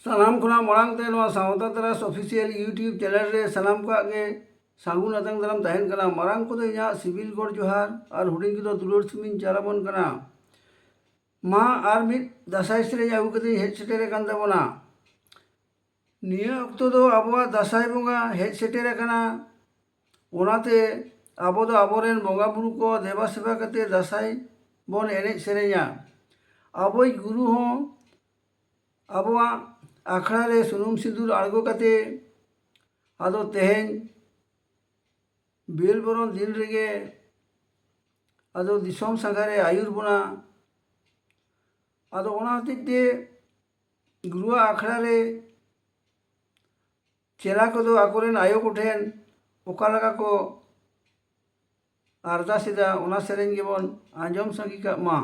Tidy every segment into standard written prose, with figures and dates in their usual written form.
सानाम खुना मरांग ते नवा सावता तरास ऑफिशियल यूट्यूब चैनल रे सानाम को आगे सागुन अतंग दाराम तहन कना मरांग को इना सिविल गोड़ जोहार और हुडिंग को दुलुर सुमिन चाराबन कना मा और मिद दासाई सेरें आगू कते हेज सेटेरे कान ताबोना निया अक्तो दो आबोआ दासाई बोंगा हेज सेटेरे कना ओनाते आबो दो आबोरेन बोंगा बुरु को देवा सेवा कते दासाई बोन एनेज सेरेंया आबोई गुरु हो आबोआ आखड़ा रे सुनुम सिंदूर आड़गो कते आदो तेहें बेल बरन दिन रेगे आदो दिसोम संघारे आयुर बोना आदो ओना हतिते गुरुआ आखड़ा रे चेला को दो आकोरेन आयो कोठेन ओका लगा को आरदासिदा ओना सेरेंग गेबन आंजम सगी का मा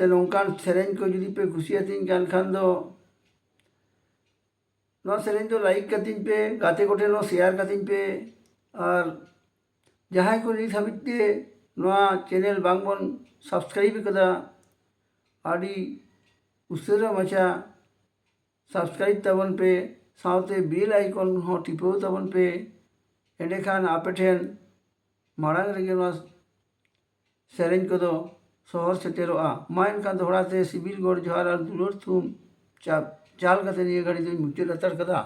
से नौकान सेरेंज को जुदी पे कुसियातीन कान खान दो नवा सेरेंज दो लाइक कतीन पे गाते कोटे नो शेयर कतीन पे और जहाँ को नित हाबिते नवा चैनल बांगबन सब्सक्राइब कदा आदि उसेरा मचा सब्सक्राइब तबन पे सावते बेल आइकन हो टिपो तबन पे एंडेखान आपे ठेन मारांग रेगे नवा सेरेंज को दो शहर सेटेरोआ मा एनखान दोहराते सिबिल गौर जोहार और दुलर थुम चाल कते निये घड़ी मुचाद हतार कदा।